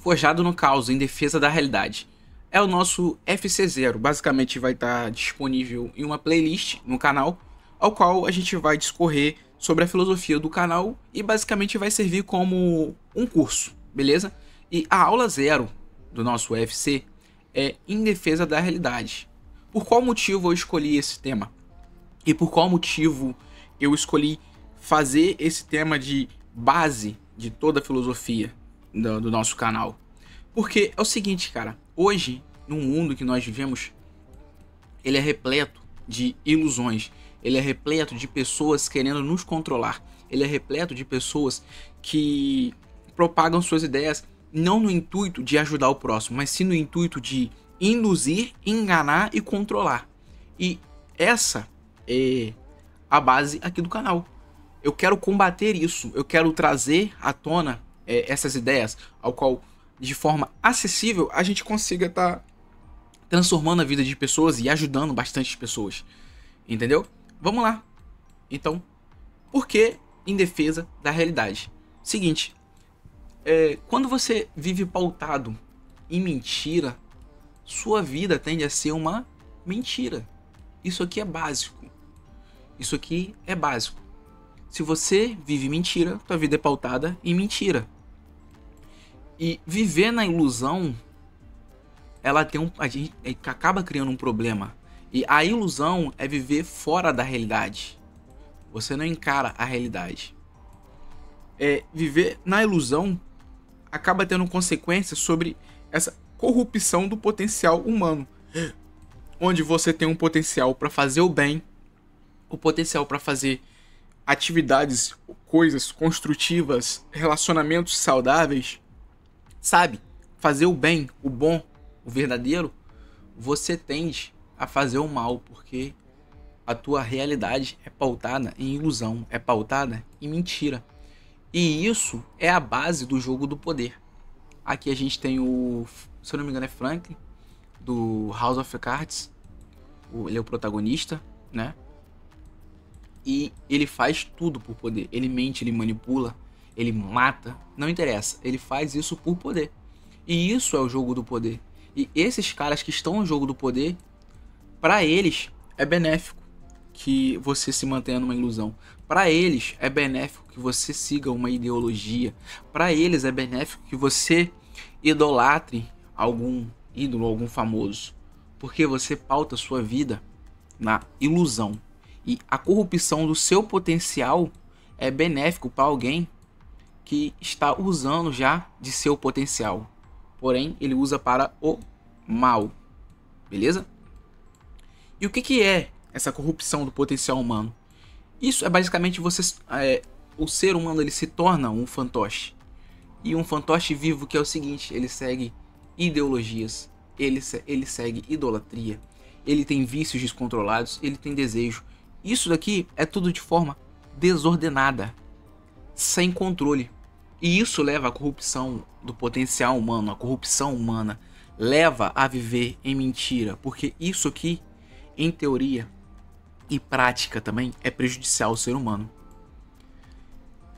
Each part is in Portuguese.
Forjado no Caos, em defesa da realidade. É o nosso FC0. Basicamente vai estar disponível em uma playlist no canal, ao qual a gente vai discorrer sobre a filosofia do canal e basicamente vai servir como um curso, beleza? E a aula 0 do nosso UFC é em defesa da realidade. Por qual motivo eu escolhi esse tema? E por qual motivo eu escolhi fazer esse tema de base de toda a filosofia do nosso canal? Porque é o seguinte, cara, hoje, no mundo que nós vivemos, ele é repleto de ilusões, ele é repleto de pessoas querendo nos controlar, ele é repleto de pessoas que propagam suas ideias não no intuito de ajudar o próximo, mas sim no intuito de induzir, enganar e controlar. E essa é a base aqui do canal. Eu quero combater isso, eu quero trazer à tona essas ideias, ao qual de forma acessível a gente consiga estar transformando a vida de pessoas e ajudando bastante pessoas, entendeu? Vamos lá. Então, por que em defesa da realidade? Seguinte, quando você vive pautado em mentira, sua vida tende a ser uma mentira. Isso aqui é básico. Isso aqui é básico. Se você vive mentira, sua vida é pautada em mentira. E viver na ilusão, ela tem a gente acaba criando um problema. E a ilusão é viver fora da realidade. Você não encara a realidade. Viver na ilusão acaba tendo consequências sobre essa corrupção do potencial humano. Onde você tem um potencial para fazer o bem, o potencial para fazer atividades, coisas construtivas, relacionamentos saudáveis, sabe? Fazer o bem, o bom, o verdadeiro, você tende a fazer o mal, porque a tua realidade é pautada em ilusão, é pautada em mentira. E isso é a base do jogo do poder. Aqui a gente tem se eu não me engano é Franklin, do House of Cards. Ele é o protagonista, né? E ele faz tudo por poder. Ele mente, ele manipula, ele mata, não interessa. Ele faz isso por poder. E isso é o jogo do poder. E esses caras que estão no jogo do poder, para eles é benéfico que você se mantenha numa ilusão. Para eles é benéfico que você siga uma ideologia. Para eles é benéfico que você idolatre algum ídolo, algum famoso. Porque você pauta sua vida na ilusão. E a corrupção do seu potencial é benéfico para alguém que está usando já de seu potencial. Porém, ele usa para o mal. Beleza? E o que é essa corrupção do potencial humano? Isso é basicamente o ser humano ele se torna um fantoche. E um fantoche vivo que é o seguinte, ele segue ideologias, ele segue idolatria, ele tem vícios descontrolados, ele tem desejo. Isso daqui é tudo de forma desordenada, sem controle. E isso leva à corrupção do potencial humano, a corrupção humana leva a viver em mentira, porque isso aqui, em teoria e prática também, é prejudicial ao ser humano.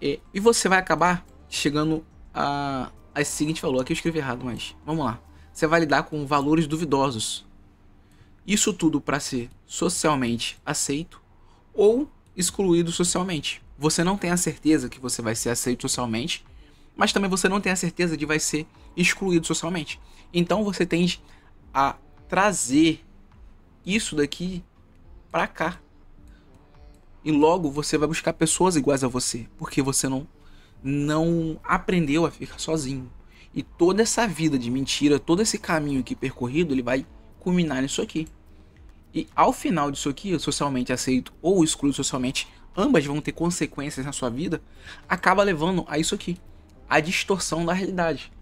E você vai acabar chegando a esse seguinte valor, aqui eu escrevi errado, mas vamos lá. Você vai lidar com valores duvidosos. Isso tudo para ser socialmente aceito ou excluído socialmente. Você não tem a certeza que você vai ser aceito socialmente, mas também você não tem a certeza de vai ser excluído socialmente. Então você tende a trazer isso daqui para cá. E logo você vai buscar pessoas iguais a você, porque você não aprendeu a ficar sozinho. E toda essa vida de mentira, todo esse caminho aqui percorrido, ele vai culminar nisso aqui. E ao final disso aqui, socialmente aceito ou excluído socialmente, ambas vão ter consequências na sua vida, acaba levando a isso aqui, a distorção da realidade.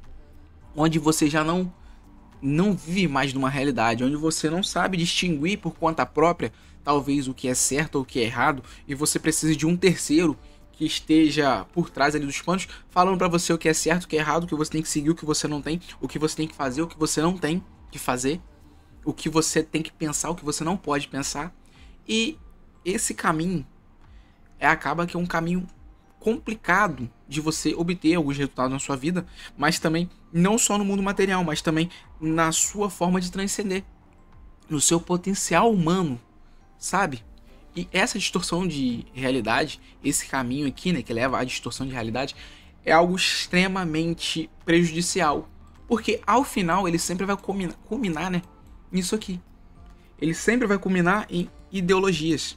Onde você já não vive mais numa realidade, onde você não sabe distinguir por conta própria, talvez o que é certo ou o que é errado, e você precisa de um terceiro que esteja por trás ali dos panos, falando pra você o que é certo, o que é errado, o que você tem que seguir, o que você não tem, o que você tem que fazer, o que você não tem que fazer, o que você tem que pensar, o que você não pode pensar. E esse caminho acaba que é um caminho complicado de você obter alguns resultados na sua vida, mas também não só no mundo material, mas também na sua forma de transcender, no seu potencial humano, sabe? E essa distorção de realidade, esse caminho aqui, né, que leva à distorção de realidade, é algo extremamente prejudicial, porque ao final ele sempre vai culminar, né, nisso aqui. Ele sempre vai culminar em ideologias.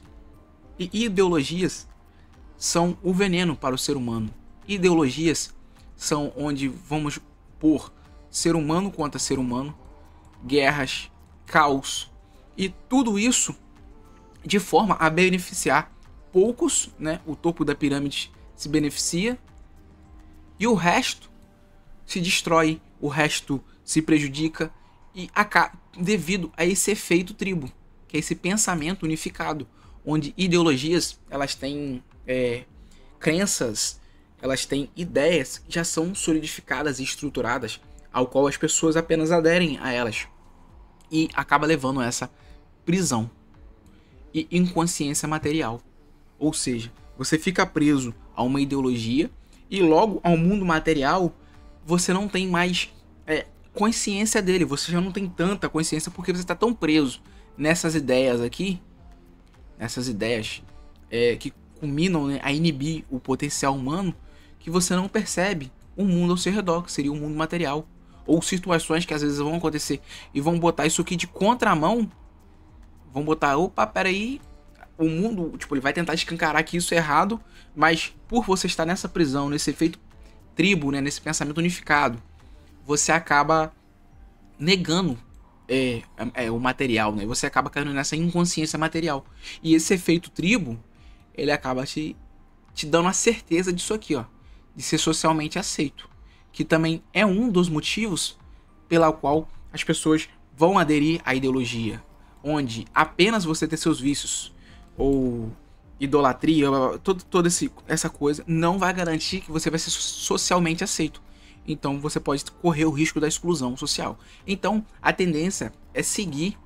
E ideologias são o veneno para o ser humano. Ideologias são onde vamos pôr ser humano contra ser humano, guerras, caos, e tudo isso de forma a beneficiar poucos, né? O topo da pirâmide se beneficia e o resto se destrói, o resto se prejudica e devido a esse efeito tribo, que é esse pensamento unificado, onde ideologias elas têm crenças, elas têm ideias que já são solidificadas e estruturadas, ao qual as pessoas apenas aderem a elas e acaba levando a essa prisão e inconsciência material. Ou seja, você fica preso a uma ideologia e logo ao mundo material você não tem mais consciência dele, você já não tem tanta consciência porque você está tão preso nessas ideias aqui, nessas ideias que culminam, né, a inibir o potencial humano, que você não percebe o mundo ao seu redor, que seria o mundo material, ou situações que às vezes vão acontecer e vão botar isso aqui de contramão, vão botar, opa, peraí, o mundo, tipo, ele vai tentar escancarar que isso é errado, mas por você estar nessa prisão, nesse efeito tribo, né, nesse pensamento unificado, você acaba negando o material, né? Você acaba caindo nessa inconsciência material. E esse efeito tribo, ele acaba te dando a certeza disso aqui, ó, de ser socialmente aceito, que também é um dos motivos pela qual as pessoas vão aderir à ideologia, onde apenas você ter seus vícios ou idolatria, toda essa coisa não vai garantir que você vai ser socialmente aceito. Então você pode correr o risco da exclusão social. Então a tendência é seguir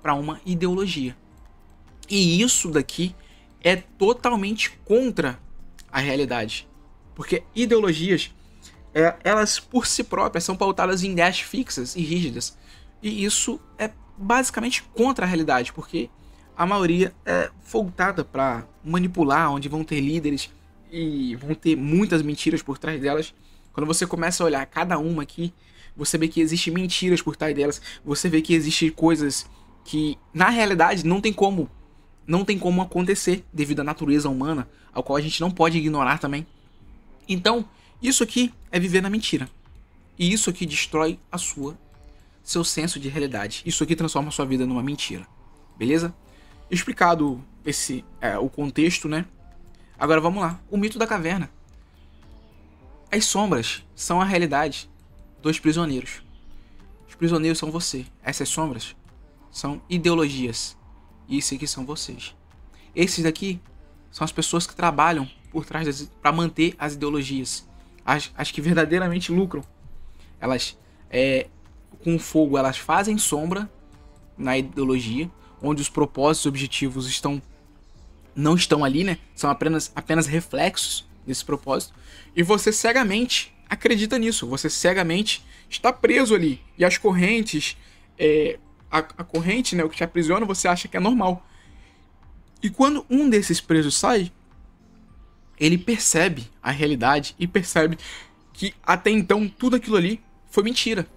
para uma ideologia. E isso daqui é totalmente contra a realidade. Porque ideologias, elas por si próprias são pautadas em ideias fixas e rígidas. E isso é basicamente contra a realidade, porque a maioria é voltada para manipular, onde vão ter líderes e vão ter muitas mentiras por trás delas. Quando você começa a olhar cada uma aqui, você vê que existem mentiras por trás delas, você vê que existem coisas que na realidade não tem como acontecer devido à natureza humana, ao qual a gente não pode ignorar também. Então, isso aqui é viver na mentira. E isso aqui destrói seu senso de realidade. Isso aqui transforma a sua vida numa mentira. Beleza? Explicado o contexto, né? Agora vamos lá. O mito da caverna. As sombras são a realidade dos prisioneiros. Os prisioneiros são você. Essas sombras são ideologias. E isso aqui são vocês. Esses daqui são as pessoas que trabalham por trás para manter as ideologias. As que verdadeiramente lucram. Elas, com o fogo, elas fazem sombra na ideologia, onde os propósitos e objetivos não estão ali, né? São apenas reflexos desse propósito. E você cegamente acredita nisso. Você cegamente está preso ali. E as correntes, a corrente, né, o que te aprisiona, você acha que é normal. E quando um desses presos sai, ele percebe a realidade e percebe que até então tudo aquilo ali foi mentira.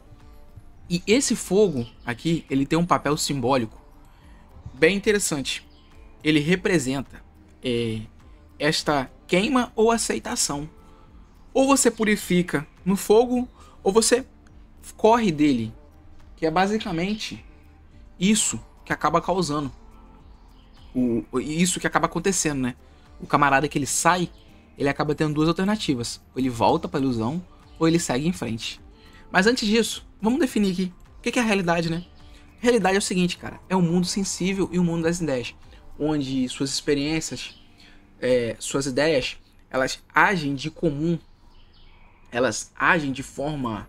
E esse fogo aqui, ele tem um papel simbólico bem interessante. Ele representa esta queima ou aceitação. Ou você purifica no fogo, ou você corre dele. Que é basicamente isso que acaba causando. Isso que acaba acontecendo, né? O camarada que ele sai, ele acaba tendo duas alternativas. Ou ele volta para a ilusão, ou ele segue em frente. Mas antes disso, vamos definir aqui. O que é a realidade, né? A realidade é o seguinte, cara. É o mundo sensível e o mundo das ideias. Onde suas experiências, suas ideias, elas agem de comum. Elas agem de forma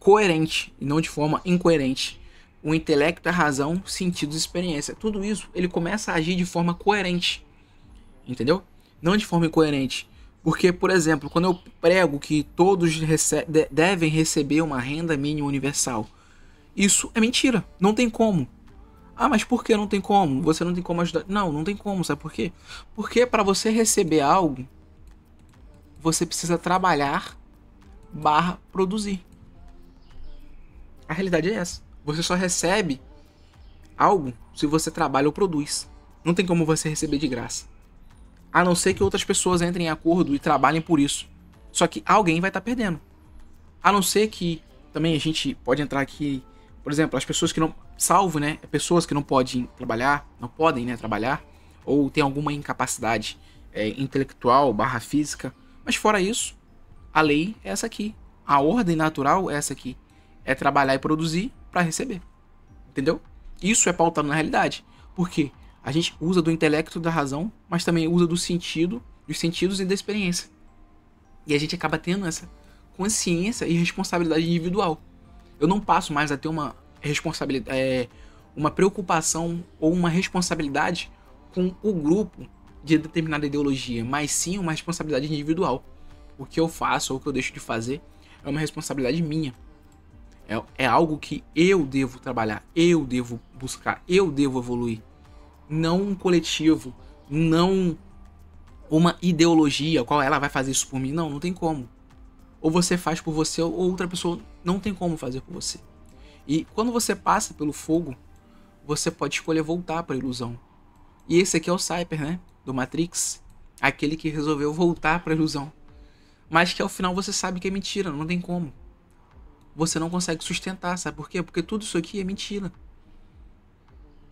coerente e não de forma incoerente. O intelecto, a razão, sentidos e experiência. Tudo isso, ele começa a agir de forma coerente. Entendeu? Não de forma incoerente. Porque, por exemplo, quando eu prego que todos devem receber uma renda mínima universal, isso é mentira. Não tem como. Ah, mas por que não tem como? Você não tem como ajudar? Não, não tem como. Sabe por quê? Porque para você receber algo, você precisa trabalhar barra produzir. A realidade é essa. Você só recebe algo se você trabalha ou produz. Não tem como você receber de graça. A não ser que outras pessoas entrem em acordo e trabalhem por isso. Só que alguém vai estar perdendo. A não ser que também a gente pode entrar aqui, por exemplo, as pessoas que não, salvo, né, pessoas que não podem trabalhar, não podem, né, trabalhar, ou tem alguma incapacidade intelectual barra física. Mas fora isso, a lei é essa aqui. A ordem natural é essa aqui. É trabalhar e produzir para receber. Entendeu? Isso é pautado na realidade. Por quê? A gente usa do intelecto e da razão, mas também usa do sentido, dos sentidos e da experiência. E a gente acaba tendo essa consciência e responsabilidade individual. Eu não passo mais a ter uma responsabilidade, uma preocupação ou uma responsabilidade com o grupo de determinada ideologia, mas sim uma responsabilidade individual. O que eu faço ou o que eu deixo de fazer é uma responsabilidade minha. É algo que eu devo trabalhar, eu devo buscar, eu devo evoluir. Não um coletivo, não uma ideologia, qual ela vai fazer isso por mim. Não, não tem como. Ou você faz por você, ou outra pessoa não tem como fazer por você. E quando você passa pelo fogo, você pode escolher voltar para a ilusão. E esse aqui é o Cypher, né? Do Matrix. Aquele que resolveu voltar para a ilusão. Mas que ao final você sabe que é mentira, não tem como. Você não consegue sustentar, sabe por quê? Porque tudo isso aqui é mentira.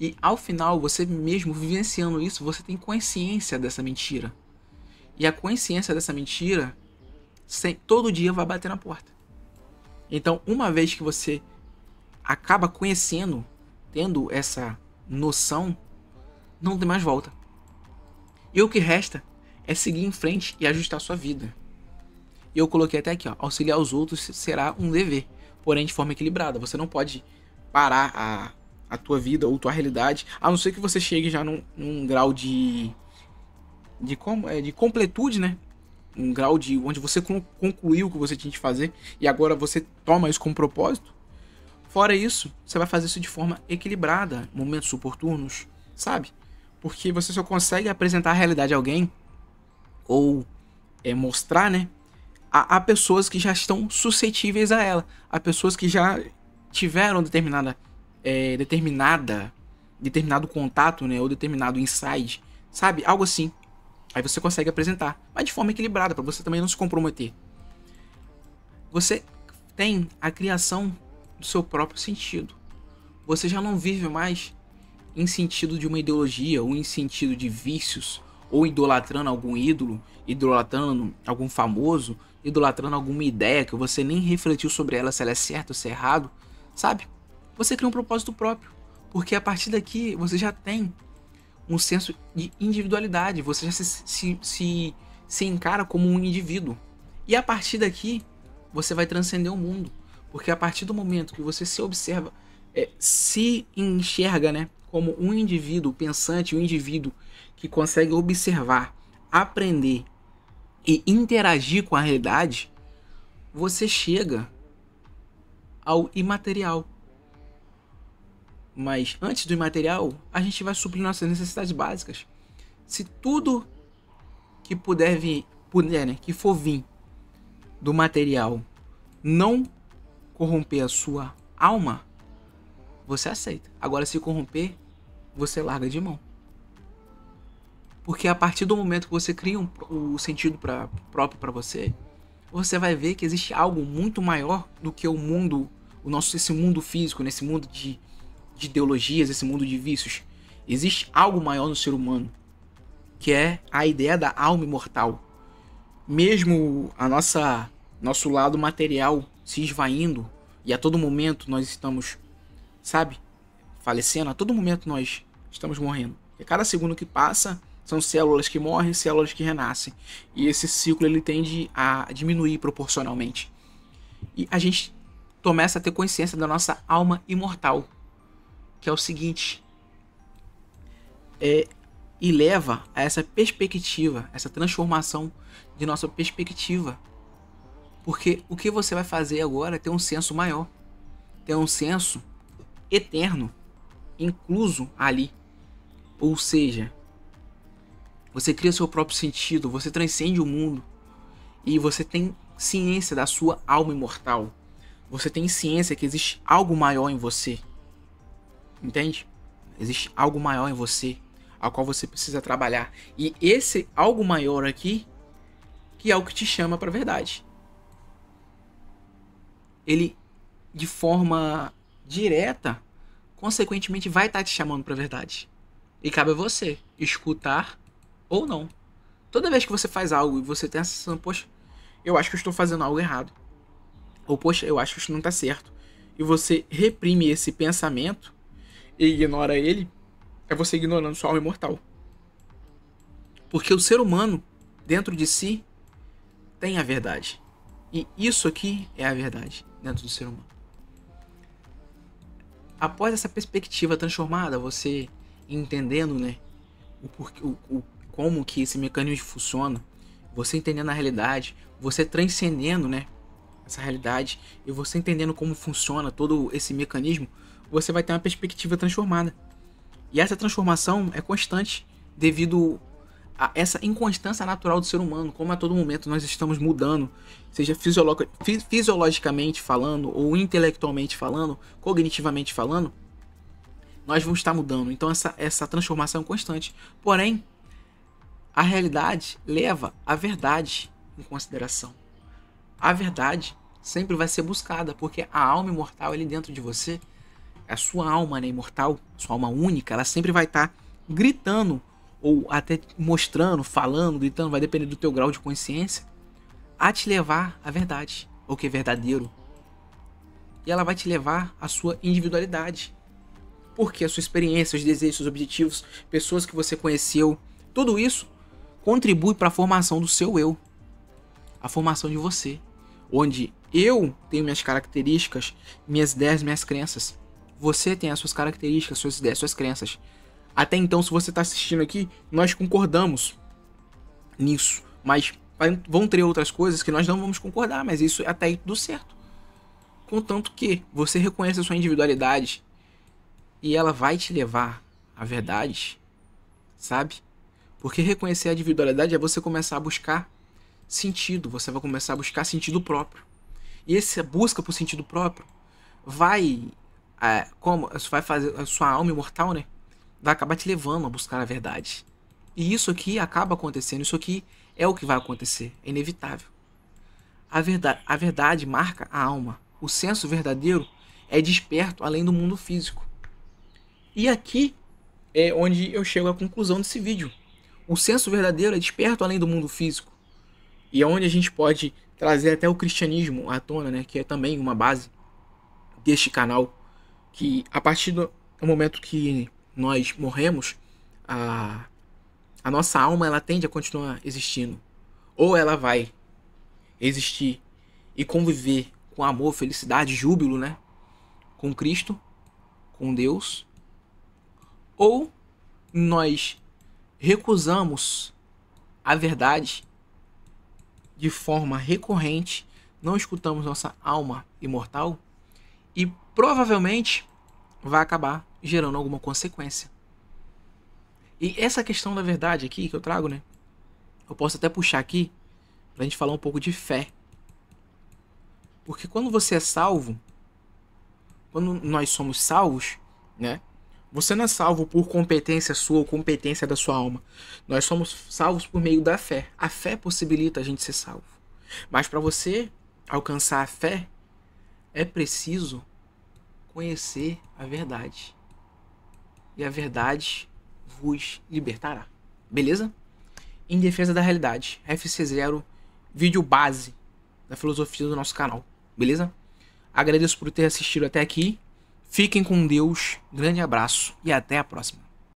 E ao final, você mesmo vivenciando isso, você tem consciência dessa mentira. E a consciência dessa mentira, todo dia vai bater na porta. Então, uma vez que você acaba conhecendo, tendo essa noção, não tem mais volta. E o que resta é seguir em frente e ajustar a sua vida. E eu coloquei até aqui, ó, auxiliar os outros será um dever, porém de forma equilibrada. Você não pode parar a tua vida ou tua realidade, a não ser que você chegue já num grau de completude, né? Um grau de onde você concluiu o que você tinha que fazer e agora você toma isso como propósito. Fora isso, você vai fazer isso de forma equilibrada, momentos oportunos, sabe? Porque você só consegue apresentar a realidade a alguém ou mostrar, né? A pessoas que já estão suscetíveis a ela, a pessoas que já tiveram determinado contato, né, ou determinado insight, sabe, algo assim. Aí você consegue apresentar, mas de forma equilibrada, para você também não se comprometer. Você tem a criação do seu próprio sentido. Você já não vive mais em sentido de uma ideologia ou em sentido de vícios, ou idolatrando algum ídolo, idolatrando algum famoso, idolatrando alguma ideia que você nem refletiu sobre ela, se ela é certa ou se é errado, sabe? Você cria um propósito próprio, porque a partir daqui você já tem um senso de individualidade, você já se encara como um indivíduo. E a partir daqui você vai transcender o mundo, porque a partir do momento que você se observa, se enxerga, né, como um indivíduo pensante, um indivíduo que consegue observar, aprender e interagir com a realidade, você chega ao imaterial. Mas antes do imaterial, a gente vai suprir nossas necessidades básicas. Se tudo que né, que for vir do material não corromper a sua alma, você aceita. Agora, se corromper, você larga de mão. Porque a partir do momento que você cria o sentido próprio para você, você vai ver que existe algo muito maior do que o mundo, esse mundo físico, nesse mundo de ideologias, esse mundo de vícios. Existe algo maior no ser humano, que é a ideia da alma imortal. Mesmo nosso lado material se esvaindo, e a todo momento nós estamos, sabe, falecendo, a todo momento nós estamos morrendo. E a cada segundo que passa, são células que morrem, células que renascem. E esse ciclo ele tende a diminuir proporcionalmente. E a gente começa a ter consciência da nossa alma imortal, que é o seguinte: e leva a essa perspectiva, essa transformação de nossa perspectiva. Porque o que você vai fazer agora é ter um senso maior, ter um senso eterno, incluso ali. Ou seja, você cria seu próprio sentido, você transcende o mundo e você tem ciência da sua alma imortal. Você tem ciência que existe algo maior em você. Entende? Existe algo maior em você, ao qual você precisa trabalhar. E esse algo maior aqui, que é o que te chama para a verdade. Ele, de forma direta, consequentemente vai estar te chamando para a verdade. E cabe a você escutar ou não. Toda vez que você faz algo e você tem a sensação, poxa, eu acho que eu estou fazendo algo errado. Ou, poxa, eu acho que isso não está certo. E você reprime esse pensamento e ignora ele, é você ignorando sua alma imortal. Porque o ser humano, dentro de si, tem a verdade. E isso aqui é a verdade dentro do ser humano. Após essa perspectiva transformada, você entendendo, né, como que esse mecanismo funciona, você entendendo a realidade, você transcendendo, né, essa realidade, e você entendendo como funciona todo esse mecanismo, você vai ter uma perspectiva transformada. E essa transformação é constante devido a essa inconstância natural do ser humano, como a todo momento nós estamos mudando, seja fisiologicamente falando, ou intelectualmente falando, cognitivamente falando, nós vamos estar mudando. Então essa transformação é constante. Porém, a realidade leva a verdade em consideração. A verdade sempre vai ser buscada, porque a alma imortal ali dentro de você, a sua alma, né, imortal, sua alma única, ela sempre vai estar gritando, ou até mostrando, falando, gritando, vai depender do teu grau de consciência, a te levar à verdade, o que é verdadeiro. E ela vai te levar à sua individualidade. Porque a sua experiência, os desejos, os objetivos, pessoas que você conheceu, tudo isso contribui para a formação do seu eu. A formação de você. Onde eu tenho minhas características, minhas ideias, minhas crenças. Você tem as suas características, suas ideias, suas crenças. Até então, se você está assistindo aqui, nós concordamos nisso. Mas vão ter outras coisas que nós não vamos concordar, mas isso até aí tudo certo. Contanto que você reconheça a sua individualidade e ela vai te levar à verdade, sabe? Porque reconhecer a individualidade é você começar a buscar sentido, você vai começar a buscar sentido próprio. E essa busca por sentido próprio vai fazer a sua alma imortal, né? Vai acabar te levando a buscar a verdade. E isso aqui acaba acontecendo, isso aqui é o que vai acontecer, é inevitável. A verdade marca a alma. O senso verdadeiro é desperto além do mundo físico. E aqui é onde eu chego à conclusão desse vídeo. O senso verdadeiro é desperto além do mundo físico. E é onde a gente pode trazer até o cristianismo à tona, né? Que é também uma base deste canal. Que a partir do momento que nós morremos, a nossa alma ela tende a continuar existindo. Ou ela vai existir e conviver com amor, felicidade, júbilo, né? Com Cristo, com Deus. Ou nós recusamos a verdade de forma recorrente, não escutamos nossa alma imortal e provavelmente vai acabar gerando alguma consequência. E essa questão da verdade aqui que eu trago, né? Eu posso até puxar aqui pra gente falar um pouco de fé. Porque quando você é salvo, quando nós somos salvos, né? Você não é salvo por competência sua ou competência da sua alma. Nós somos salvos por meio da fé. A fé possibilita a gente ser salvo. Mas para você alcançar a fé, é preciso conhecer a verdade. E a verdade vos libertará. Beleza? Em defesa da realidade. FC0, vídeo base da filosofia do nosso canal. Beleza? Agradeço por ter assistido até aqui. Fiquem com Deus, grande abraço e até a próxima.